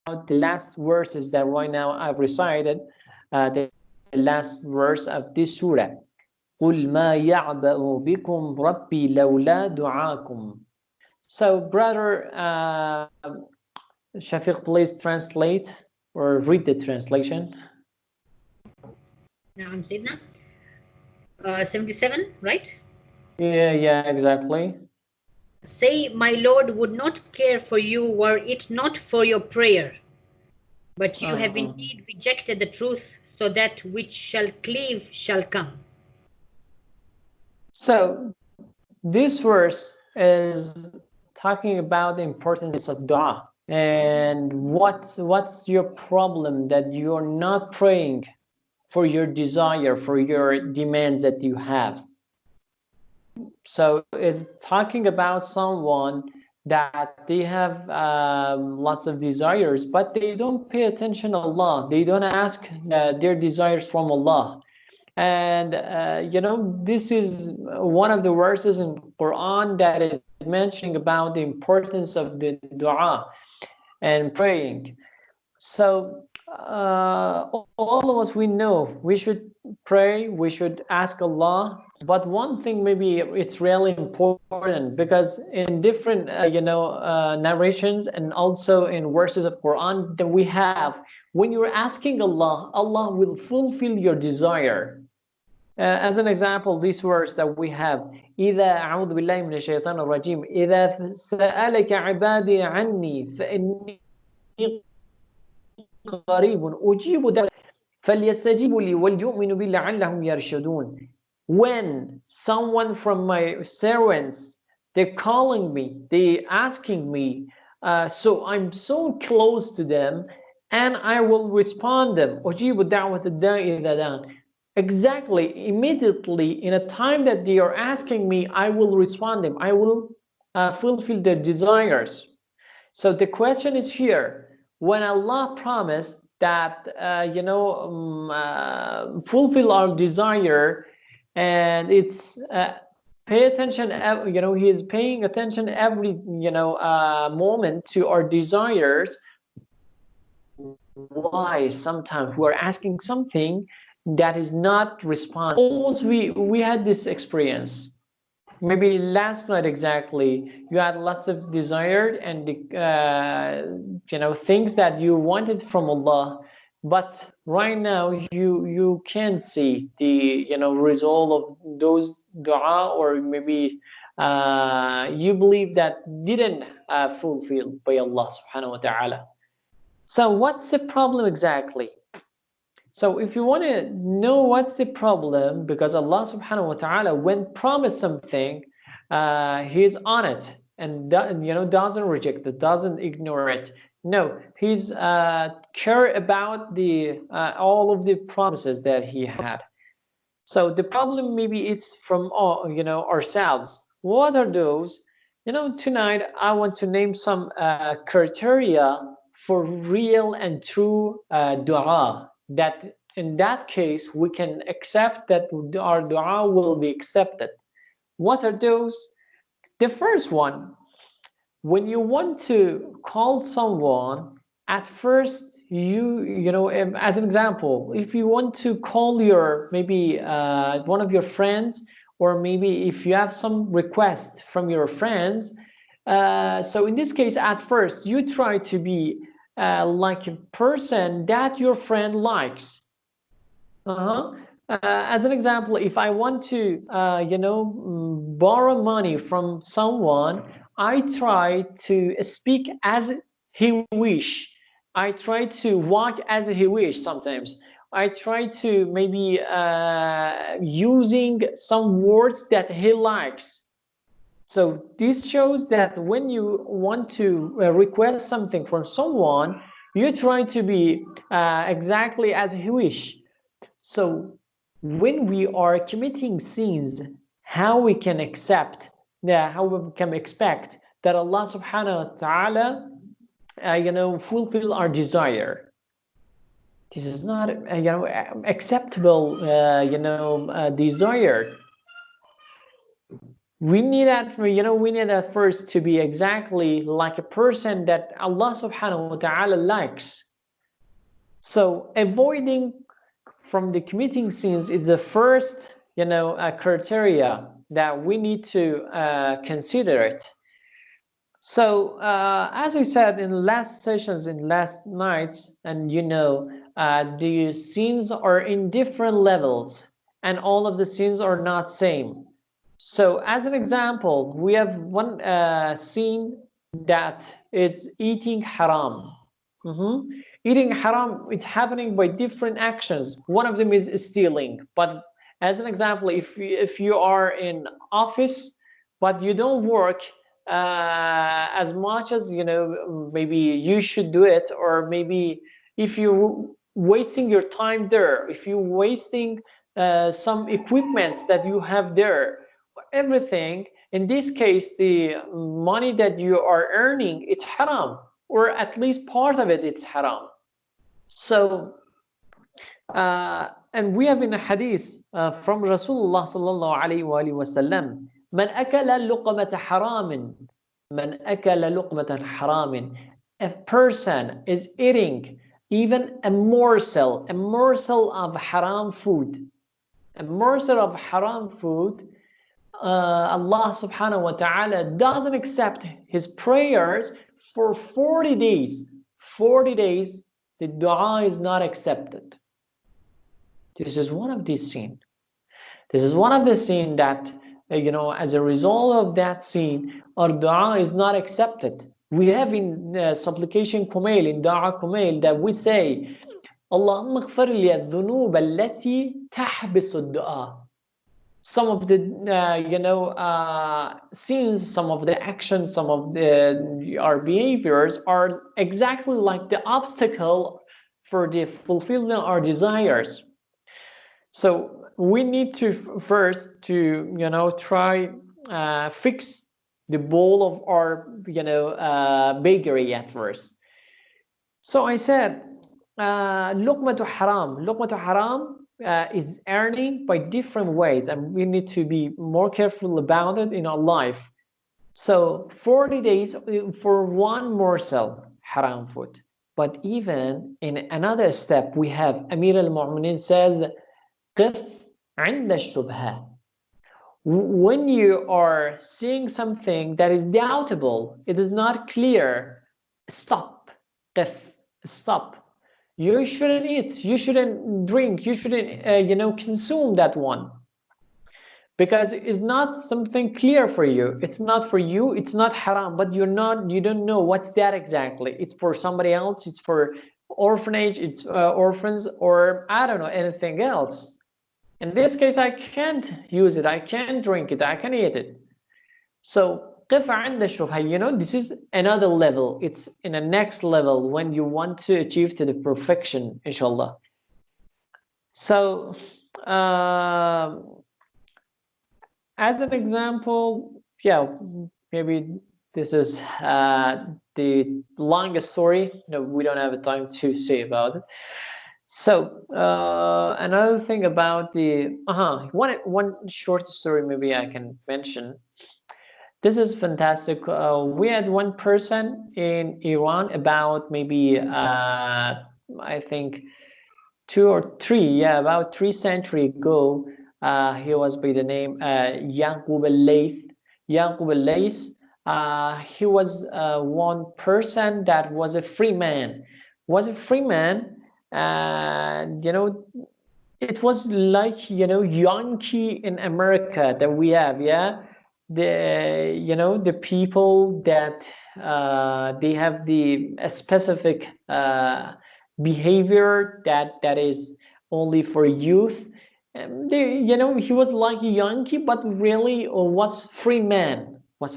the last verses that right now I've recited, the last verse of this surah. قُلْ مَا يَعْبَأُ بِكُمْ رَبِّي لَوْلَا دُعَاكُمْ. So, brother Shafiq, please translate or read the translation. Now I'm saying that. 77, right? Yeah, exactly. Say, my Lord would not care for you were it not for your prayer. But you have indeed rejected the truth, so that which shall cleave shall come. So this verse is talking about the importance of dua. And what's your problem that you're not praying for your desire, for your demands that you have? So it's talking about someone that they have lots of desires, but they don't pay attention to Allah. They don't ask their desires from Allah. And this is one of the verses in Quran that is mentioning about the importance of the dua and praying. So all of us, we know we should pray, we should ask Allah, but one thing maybe it's really important, because in different narrations and also in verses of Quran that we have, when you're asking Allah, Allah will fulfill your desire. As an example, this verse that we have, إذا أعوذ بالله من الشيطان الرجيم إذا سألك عبادي عني فإني قريب أجيب دعوة فليستجيبوا لي وليؤمنوا بي لعلهم يرشدون. When someone from my servants, they're calling me, they're asking me, so I'm so close to them, and I will respond them. أجيب دعوة الداعي إذا دعان. Exactly, immediately, in a time that they are asking me, I will respond them. I will fulfill their desires. So the question is here, when Allah promised that fulfill our desire, and it's pay attention, he is paying attention every moment to our desires. Why sometimes we're asking something that is not responded? Almost we had this experience. Maybe last night exactly, you had lots of desired and things that you wanted from Allah, but right now you can't see the result of those dua, or maybe you believe that didn't fulfill by Allah subhanahu wa ta'ala. So what's the problem exactly? So if you want to know what's the problem, because Allah subhanahu wa ta'ala, when promised something, he's on it and doesn't reject it, doesn't ignore it. No, he's care about the all of the promises that he had. So the problem maybe it's from ourselves. What are those? Tonight I want to name some criteria for real and true dua, that in that case we can accept that our dua will be accepted. What are those? The first one, when you want to call someone, at first as an example, if you want to call your maybe one of your friends, or maybe if you have some request from your friends, so in this case, at first you try to be like a person that your friend likes. As an example, if I want to borrow money from someone, I try to speak as he wish. I try to walk as he wish. Sometimes I try to maybe using some words that he likes. So this shows that when you want to request something from someone, you try to be exactly as he wish. So when we are committing sins, how we can accept, how we can expect that Allah subhanahu wa ta'ala fulfill our desire? This is not acceptable desire. we need that, we need that first to be exactly like a person that Allah subhanahu wa ta'ala likes. So avoiding from the committing sins is the first, criteria that we need to consider it. So as we said in last sessions, in last nights, and the sins are in different levels, and all of the sins are not same. So as an example, we have one sin that it's eating haram. Eating haram, it's happening by different actions. One of them is stealing. But as an example, if you are in office, but you don't work as much as maybe you should do it, or maybe if you're wasting your time there, if you're wasting some equipment that you have there, everything, in this case the money that you are earning, it's haram, or at least part of it, it's haram. So and we have in a hadith from Rasulullah sallallahu alaihi wasallam, man akala luqmata haramin, man akala luqmata haramin, a person is eating even a morsel of haram food, Allah subhanahu wa ta'ala doesn't accept his prayers for 40 days. 40 days, the dua is not accepted. This is one of these sins. This is one of the sins that, as a result of that sin, our dua is not accepted. We have in supplication kumail, in dua kumail, that we say, Allahumma ighfir li adh-dhunub allati tahbisu ad-dua. Some of the sins, some of the actions, some of our behaviors are exactly like the obstacle for the fulfillment of our desires. So we need to first to try fix the bowl of our bakery at first. So I said luqmatu haram is earning by different ways, and we need to be more careful about it in our life. So 40 days for one morsel haram food. But even in another step, we have Amir al-Mu'minin says, قف عند الشبهة. When you are seeing something that is doubtable, it is not clear, stop. قف, stop. You shouldn't eat, you shouldn't drink, you shouldn't consume that one, because it's not something clear for you. It's not for you, it's not haram, but you don't know what's that exactly. It's for somebody else, it's for orphanage, it's orphans, or I don't know, anything else. In this case, I can't use it, I can't drink it, I can eat it. So قف عند الشبهة, this is another level. It's in a next level when you want to achieve to the perfection, inshallah. So as an example, maybe this is the longest story. We don't have time to say about it. So another thing about the one short story maybe I can mention. This is fantastic. We had one person in Iran about maybe I think 2 or 3, about 3 centuries ago. He was by the name Yaqub al-Layth. He was one person that was a free man. And it was like Yankee in America that we have, the people that they have a specific behavior that is only for youth. He was like a Yankee, but really was free man. The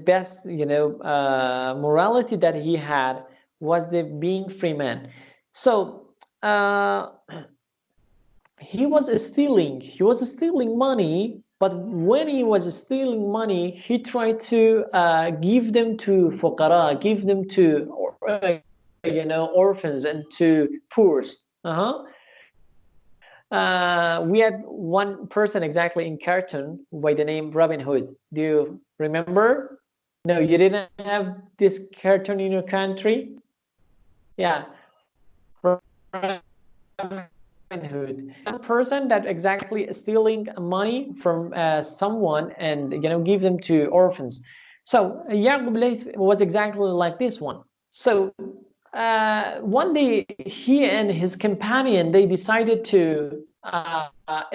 best morality that he had was the being free man. So he was stealing money, but when he was stealing money, he tried to give them to fuqara, give them to orphans and to poor. we had one person exactly in cartoon by the name Robin Hood. Do you remember? No, you didn't have this cartoon in your country? Yeah, Robin Hood. A person that exactly stealing money from someone and give them to orphans. So Yaqub was exactly like this one. So one day he and his companion they decided to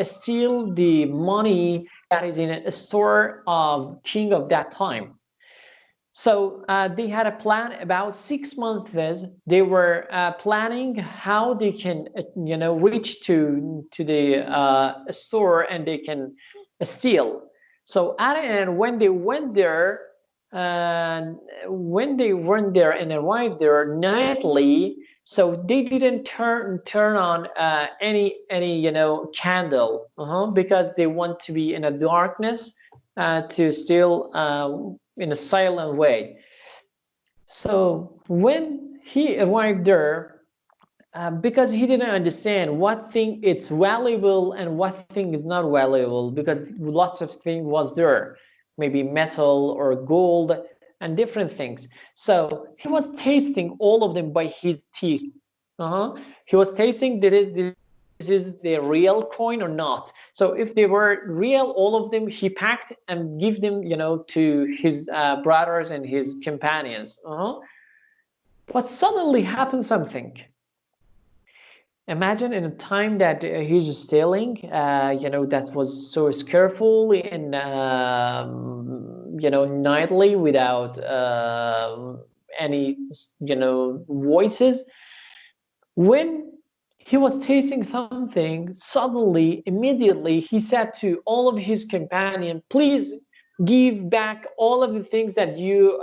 steal the money that is in a store of king of that time. So they had a plan about 6 months. They were planning how they can, reach to the store and they can steal. So at the end, when they went there and arrived there nightly, so they didn't turn on any candle because they want to be in a darkness to steal in a silent way. So when he arrived there, because he didn't understand what thing it's valuable and what thing is not valuable, because lots of things was there, maybe metal or gold and different things. So he was tasting all of them by his teeth. He was tasting this is the real coin or not. So if they were real, all of them he packed and give them, to his brothers and his companions. But suddenly happened something. Imagine in a time that he's stealing, that was so careful and nightly without any voices. When he was tasting something, suddenly, immediately, he said to all of his companions, "Please give back all of the things that you,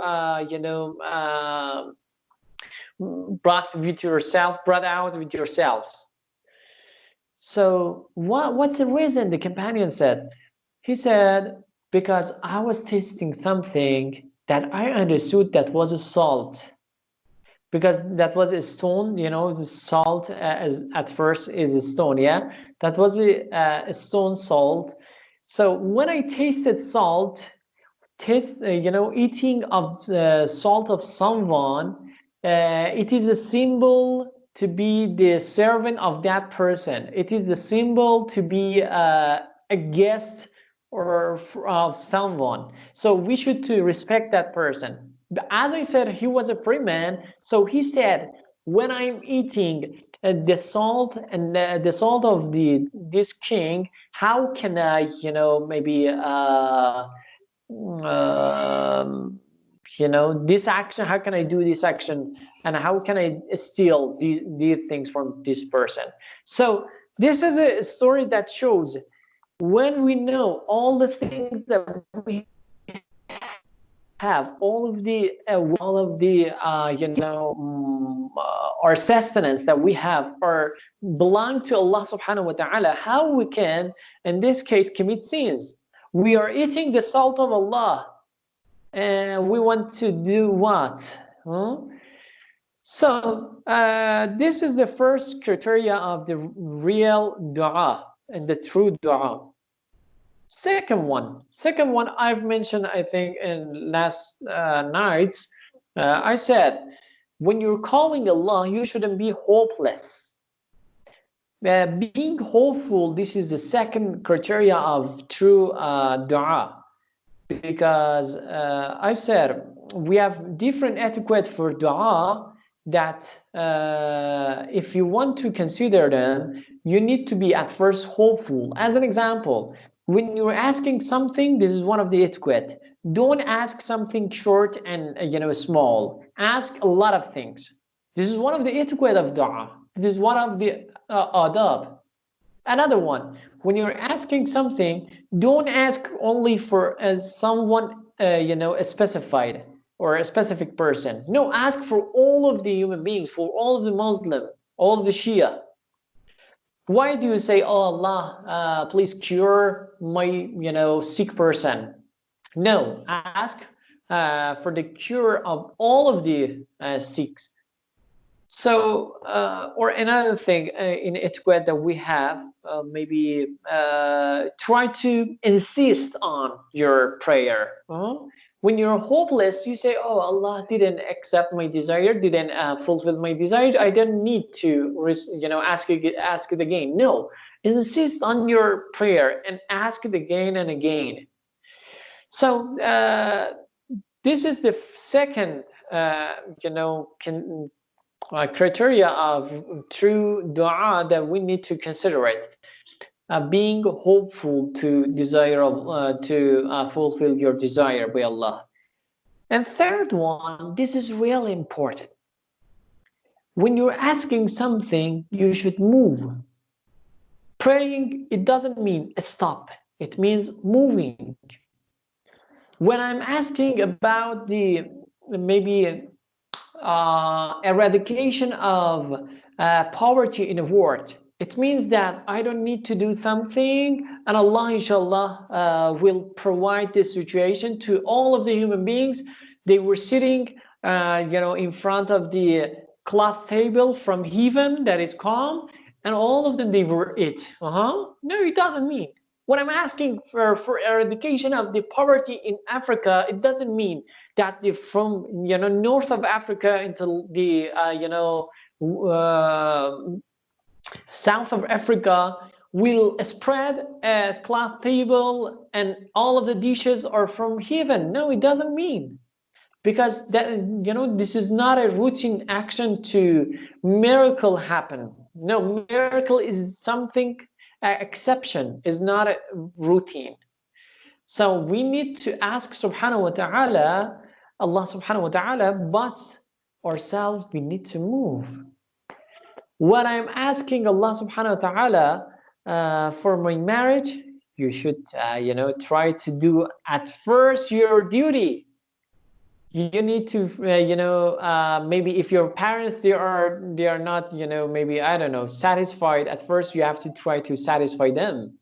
brought out with yourselves." So what's the reason? The companion said. He said, "Because I was tasting something that I understood that was a salt." Because that was a stone, the salt as at first is a stone, yeah, that was a stone salt. So when I tasted salt, eating of the salt of someone, it is a symbol to be the servant of that person. It is the symbol to be a guest or of someone. So we should to respect that person. As I said, he was a free man. So he said, when I'm eating the salt and the salt of this king, how can I, maybe this action, how can I do this action, and how can I steal these things from this person? So this is a story that shows when we know all the things that we have, all of the our sustenance that we have are belong to Allah subhanahu wa ta'ala, how we can in this case commit sins? We are eating the salt of Allah and we want to do what? So this is the first criteria of the real dua and the true dua. Second one I've mentioned, I think in last nights, I said, when you're calling Allah, you shouldn't be hopeless. Being hopeful, this is the second criteria of true dua. Because I said we have different etiquette for dua that if you want to consider them, you need to be at first hopeful. As an example, when you're asking something, this is one of the etiquette. Don't ask something short and small. Ask a lot of things. This is one of the etiquette of dua. This is one of the adab. Another one, when you're asking something, don't ask only for someone specified or a specific person. No, ask for all of the human beings, for all of the Muslim, all of the Shia. Why do you say, "Oh Allah, please cure my sick person"? No, ask for the cure of all of the sick. So, or another thing in etiquette that we have, maybe try to insist on your prayer. When you're hopeless, you say, "Oh, Allah didn't accept my desire, didn't fulfill my desire. I don't need to, ask it again." No, insist on your prayer and ask it again and again. So this is the second, criteria of true dua that we need to consider it. Being hopeful to desire of to fulfill your desire by Allah. And third one, this is really important. When you're asking something, you should move. Praying, it doesn't mean stop. It means moving. When I'm asking about the maybe eradication of poverty in the world, it means that I don't need to do something, and Allah, inshallah, will provide this situation to all of the human beings. They were sitting, in front of the cloth table from heaven that is calm, and all of them they were it. No, it doesn't mean. When I'm asking for eradication of the poverty in Africa, it doesn't mean that from north of Africa into the south of Africa will spread a cloth table and all of the dishes are from heaven. No, it doesn't mean, because that this is not a routine action to miracle happen. No, miracle is something exception, is not a routine. So we need to ask subhanahu wa ta'ala, Allah subhanahu wa ta'ala, but ourselves we need to move. When I'm asking Allah subhanahu wa ta'ala for my marriage, you should try to do at first your duty. You need to maybe if your parents they are not maybe I don't know satisfied at first, you have to try to satisfy them.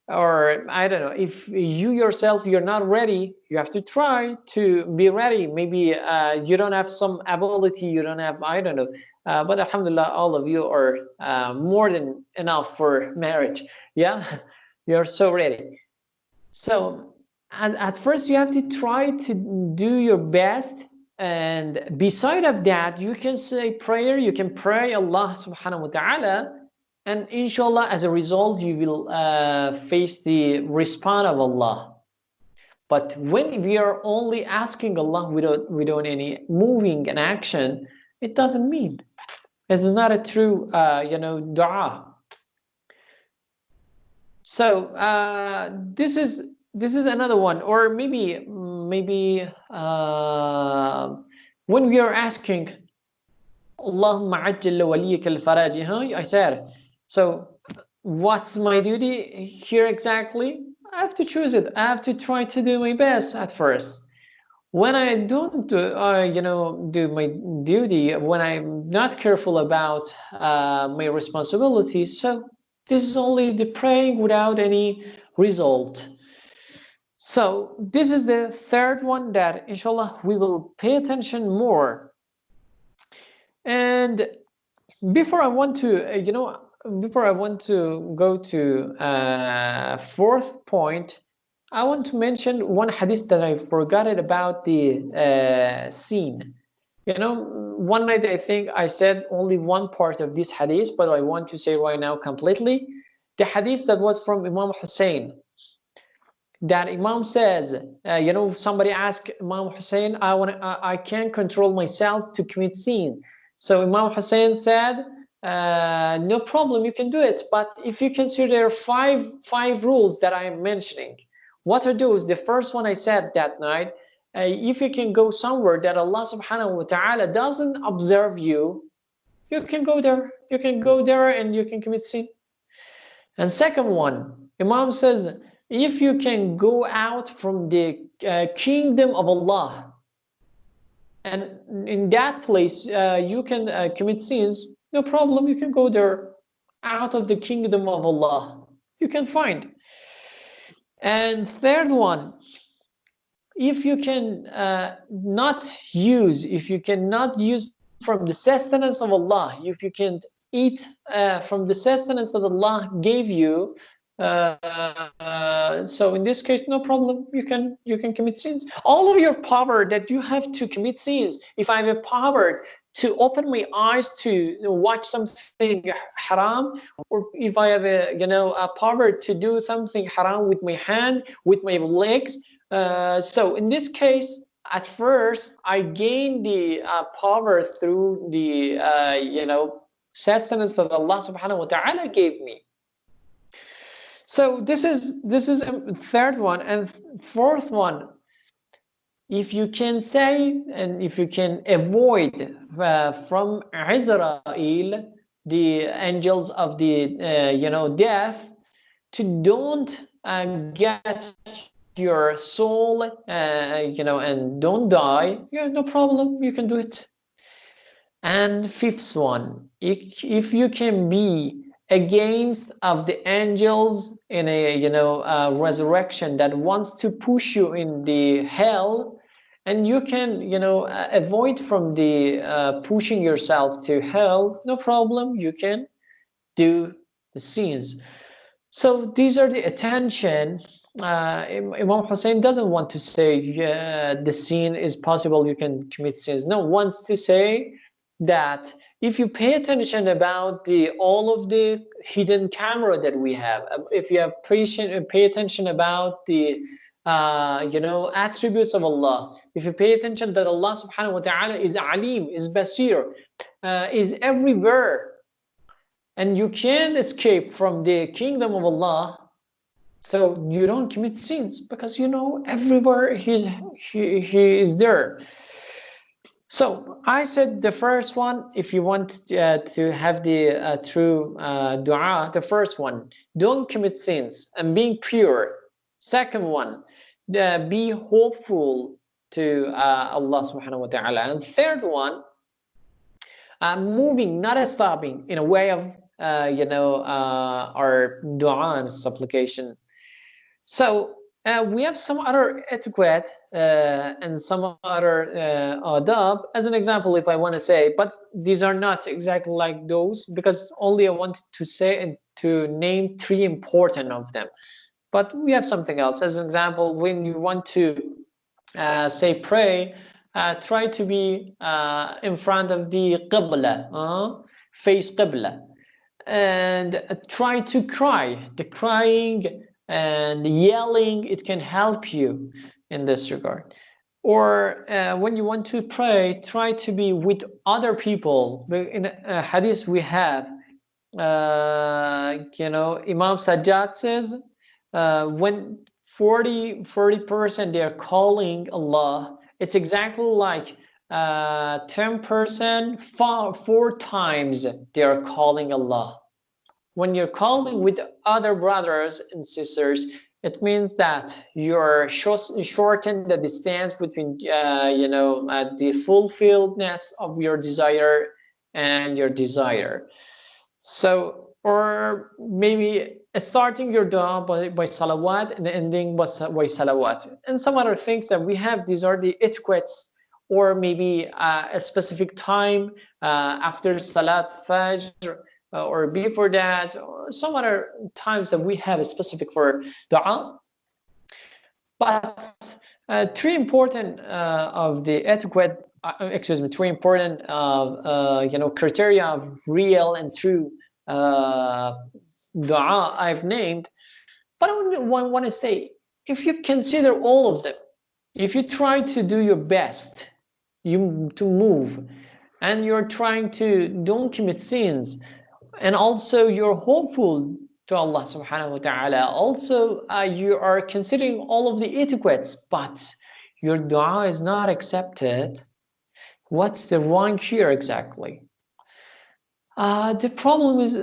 Or I don't know, if you yourself you're not ready, you have to try to be ready. Maybe you don't have some ability, you don't have, I don't know, but alhamdulillah, all of you are more than enough for marriage. Yeah, you're so ready. So at first you have to try to do your best, and beside of that you can say prayer, you can pray Allah subhanahu wa ta'ala, and inshallah as a result you will face the response of Allah. But when we are only asking Allah without any moving and action, it doesn't mean it's not a true dua. So this is another one. Or maybe when we are asking Allahumma ajjal waliyaka al-faraj, I said, so what's my duty here exactly? I have to choose it. I have to try to do my best at first. When I don't do my duty, when I'm not careful about my responsibilities, so this is only the praying without any result. So this is the third one that inshallah we will pay attention more. And before I want to go to fourth point, I want to mention one hadith that I forgot it about the scene. One night I think I said only one part of this hadith, but I want to say right now completely. The hadith that was from Imam Hussein, that Imam says, somebody asked Imam Hussein, I can't control myself to commit sin. So Imam Hussein said, no problem, you can do it. But if you consider five rules that I am mentioning, what are those? The first one I said that night, if you can go somewhere that Allah subhanahu wa ta'ala doesn't observe you, you can go there. You can go there and you can commit sin. And second one, Imam says, if you can go out from the kingdom of Allah, and in that place you can commit sins, no problem, you can go there out of the kingdom of Allah. You can find. And third one, if you can if you cannot use from the sustenance of Allah, if you can't eat from the sustenance that Allah gave you, so in this case, no problem. You can commit sins. All of your power that you have to commit sins. If I have a power to open my eyes to watch something haram, or if I have a power to do something haram with my hand, with my legs, so in this case, at first I gained the power through the sustenance that Allah subhanahu wa ta'ala gave me. So this is a third one. And fourth one, if you can say and if you can avoid from Israel, the angels of the death, to don't get your soul and don't die, no problem, you can do it. And fifth one, if you can be against of the angels in a resurrection that wants to push you in the hell, and you can avoid from the pushing yourself to hell, no problem, you can do the sins. So these are the attention. Imam Hussein doesn't want to say the sin is possible, you can commit sins. No, wants to say that if you pay attention about all of the hidden camera that we have, if you have pay attention about the attributes of Allah, if you pay attention that Allah subhanahu wa ta'ala is alim, is basir, is everywhere, and you can't escape from the kingdom of Allah, so you don't commit sins, because everywhere he is there. So I said the first one, if you want to have the true dua, the first one, don't commit sins and being pure. Second one, be hopeful to Allah subhanahu wa ta'ala. And third one, moving, not stopping, in a way of our dua and supplication. So we have some other etiquette and some other adab. As an example, if I want to say, but these are not exactly like those, because only I wanted to say and to name 3 important of them. But we have something else. As an example, when you want to say pray, try to be in front of the qibla, face qibla, and try to cry. The crying and yelling, it can help you in this regard. Or when you want to pray, try to be with other people. In hadith we have, Imam Sajjad says, when 40% they are calling Allah, it's exactly like 10% 4 times they are calling Allah. When you're calling with other brothers and sisters, it means that you're shorten the distance between the fulfilledness of your desire and your desire. So, or maybe starting your dua by salawat and ending by salawat, and some other things that we have. These are the etiquettes. Or maybe a specific time after salat fajr, or before that, or some other times that we have specific for dua. But 3 important of the etiquette, 3 important criteria of real and true dua I've named. But I want to say, if you consider all of them, if you try to do your best to move, and you're trying to don't commit sins, and also you're hopeful to Allah subhanahu wa ta'ala, also you are considering all of the etiquettes, but your dua is not accepted, what's the wrong here exactly? The problem is,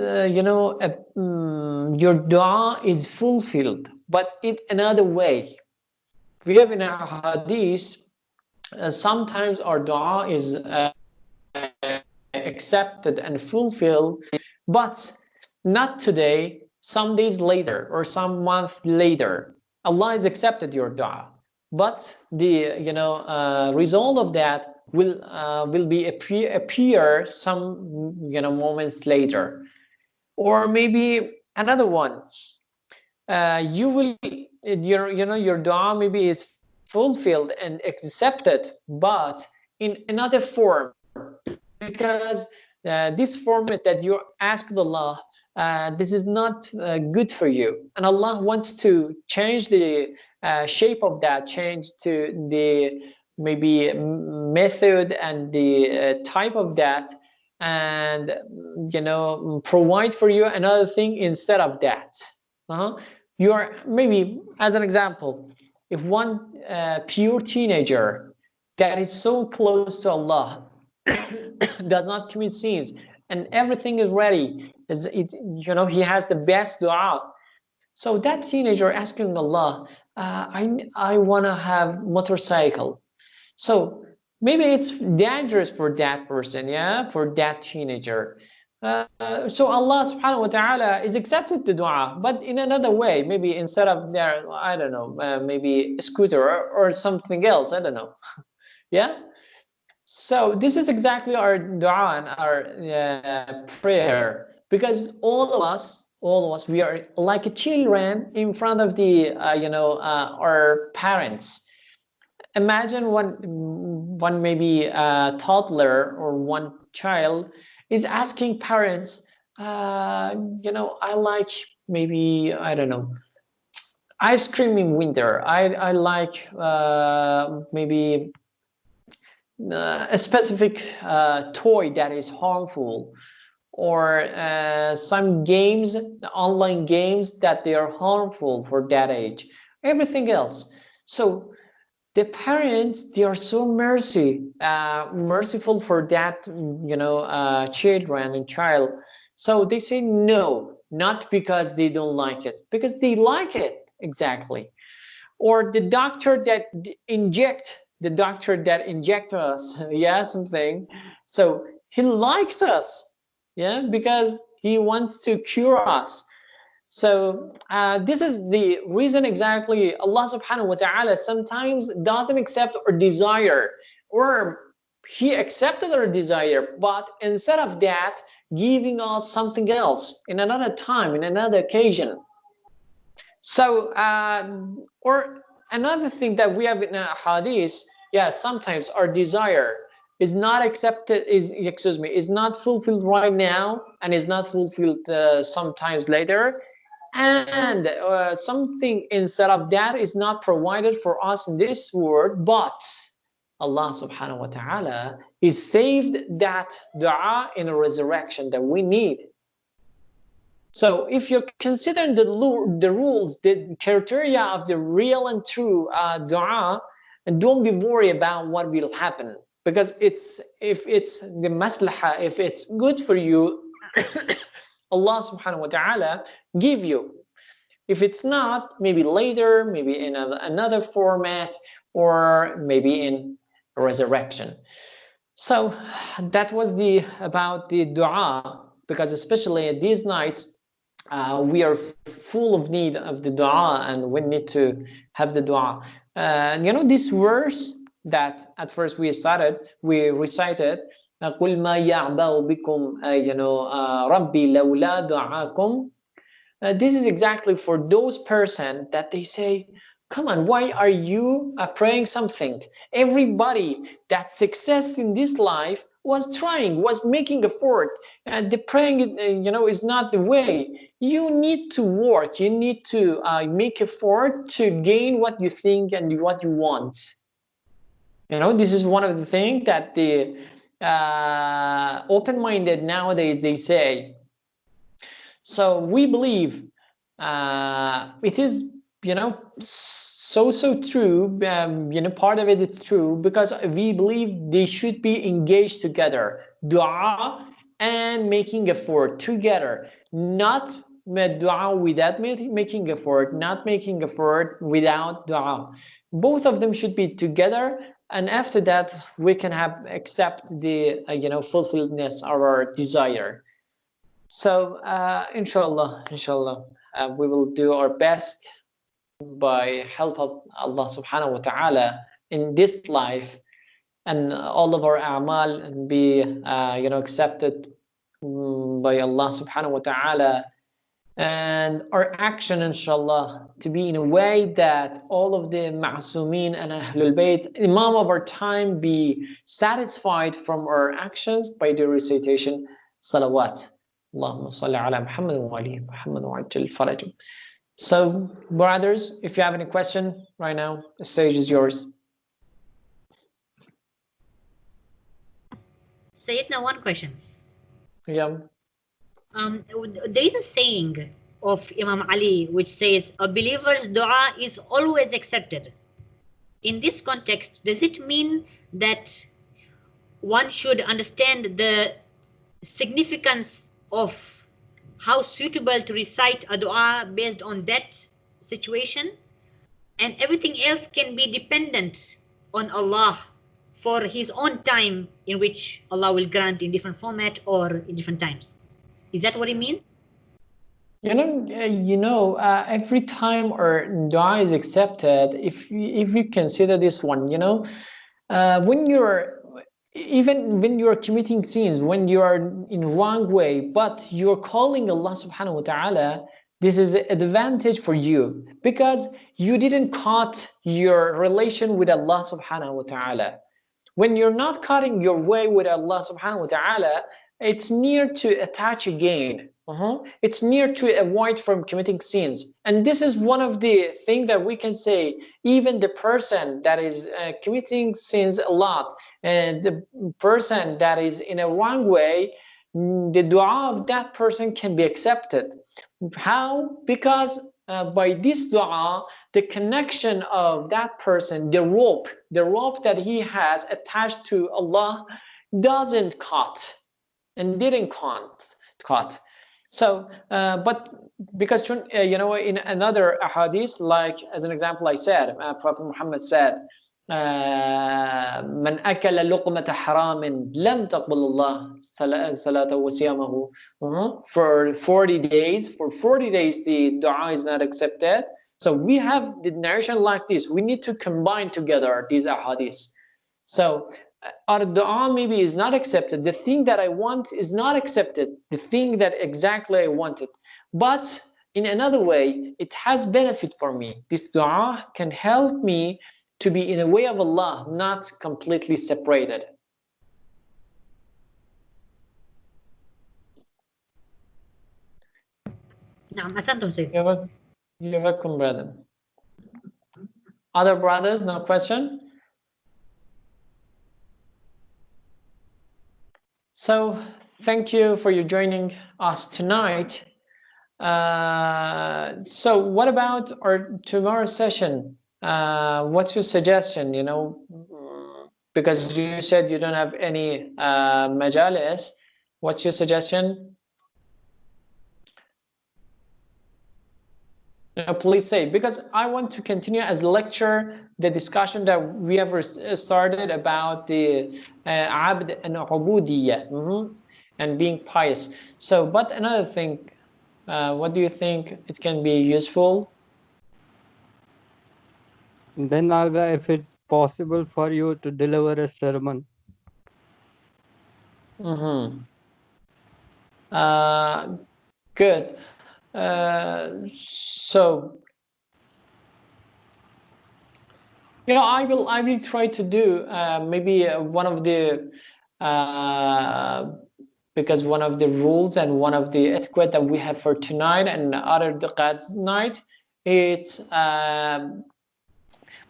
your dua is fulfilled, but in another way. We have in our hadith, sometimes our dua is accepted and fulfilled, but not today, some days later or some month later. Allah has accepted your dua, but the result of that will be appear some moments later. Or maybe another one, you will your dua maybe is fulfilled and accepted, but in another form, because this format that you asked Allah, this is not good for you, and Allah wants to change the shape of that, change to the maybe method and the type of that, and provide for you another thing instead of that. You are maybe, as an example, if one pure teenager that is so close to Allah does not commit sins, and everything is ready, he has the best dua. So that teenager asking Allah, I want to have motorcycle. So maybe it's dangerous for that person, yeah, for that teenager. So Allah subhanahu wa ta'ala is accepted the dua, but in another way, maybe instead of their, I don't know, maybe a scooter or something else, I don't know. Yeah. So this is exactly our dua and our prayer, because all of us, we are like a children in front of the, our parents. Imagine one maybe toddler or one child is asking parents, I like maybe, I don't know, ice cream in winter. I like maybe a specific toy that is harmful, or some games, online games that they are harmful for that age, everything else. So the parents, they are so merciful for that children and child. So they say no, not because they don't like it, because they like it, exactly. Or the doctor that inject us, yeah, something. So he likes us, yeah, because he wants to cure us. So this is the reason exactly Allah subhanahu wa ta'ala sometimes doesn't accept our desire, or he accepted our desire, but instead of that, giving us something else in another time, in another occasion. So or another thing that we have in a hadith, yeah, sometimes our desire is not accepted, is not fulfilled right now, and is not fulfilled sometimes later, and something instead of that is not provided for us in this world, but Allah subhanahu wa ta'ala is saved that dua in a resurrection that we need. So if you're considering the rules, the criteria of the real and true dua, and don't be worried about what will happen, because if it's the maslaha, if it's good for you, Allah subhanahu wa ta'ala give you. If it's not, maybe later, maybe in another format, or maybe in resurrection. So that was about the dua, because especially at these nights, we are full of need of the dua, and we need to have the dua. This verse that at first we recited, قُلْ مَا يَعْبَأُ بِكُمْ رَبِّي لَوْلَا دُعَاكُمْ. This is exactly for those person that they say, come on, why are you praying something? Everybody that success in this life was trying, was making effort. The praying, is not the way. You need to work. You need to make effort to gain what you think and what you want. This is one of the things that the open-minded nowadays, they say. So we believe it is, so true. Part of it is true, because we believe they should be engaged together, dua and making effort together, not dua without making effort, not making effort without dua. Both of them should be together, and after that we can accept the fulfilledness of our desire. So inshallah, we will do our best by help of Allah subhanahu wa ta'ala in this life and all of our a'mal and be accepted by Allah subhanahu wa ta'ala, and our action inshallah to be in a way that all of the ma'sumin and Ahlul Bayt, Imam of our time, be satisfied from our actions by the recitation salawat. Allahumma salli ala Muhammad wa ali Muhammad wa ajil farajum. So brothers, if you have any question right now, the stage is yours. Sayyidina, one question. Yeah. There is a saying of Imam Ali which says, a believer's dua is always accepted. In this context, does it mean that one should understand the significance of how suitable to recite a dua based on that situation, and everything else can be dependent on Allah for His own time in which Allah will grant in different format or in different times? Is that what it means? Every time our dua is accepted, if you consider this one, when you're committing sins, when you are in wrong way, but you're calling Allah subhanahu wa ta'ala, this is an advantage for you because you didn't cut your relation with Allah subhanahu wa ta'ala. When you're not cutting your way with Allah subhanahu wa ta'ala, it's near to attach again. It's near to avoid from committing sins. And this is one of the things that we can say, even the person that is committing sins a lot, and the person that is in a wrong way, the dua of that person can be accepted. How? Because by this dua, the connection of that person, the rope that he has attached to Allah doesn't cut and didn't cut. So, but because in another hadith, like as an example, I said, Prophet Muhammad said, "Man akala luqmata haramin lam taqbal Allah salatahu wa siyamahu." For 40 days. For 40 days, the dua is not accepted. So we have the narration like this. We need to combine together these ahadiths. So our dua maybe is not accepted. The thing that I want is not accepted. The thing that exactly I wanted. But in another way, it has benefit for me. This dua can help me to be in a way of Allah, not completely separated. You're welcome, brother. Other brothers, no question? So thank you for your joining us tonight. So what about our tomorrow session? What's your suggestion? Because you said you don't have any majalis. What's your suggestion? Please say, because I want to continue as a lecture the discussion that we have started about the abd and ubudiyya and being pious. So, but another thing, what do you think it can be useful? Then, Alva, if it's possible for you to deliver a sermon. Good. So I will try to do maybe one of the because one of the rules and one of the etiquette that we have for tonight and other duqats night, it's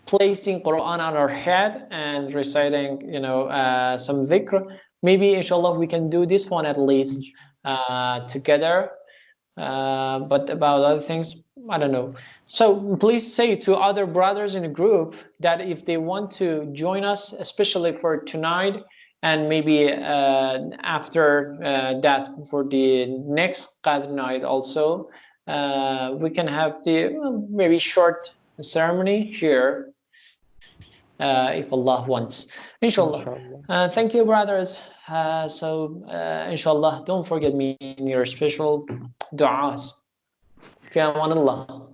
placing Quran on our head and reciting some dhikr. Maybe inshallah we can do this one at least together. But about other things, I don't know. So please say to other brothers in the group that if they want to join us, especially for tonight and maybe after that for the next Qadr night also, we can have the maybe short ceremony here if Allah wants. Inshallah. Thank you, brothers. So inshallah, don't forget me in your special du'as. Fi aman Allah.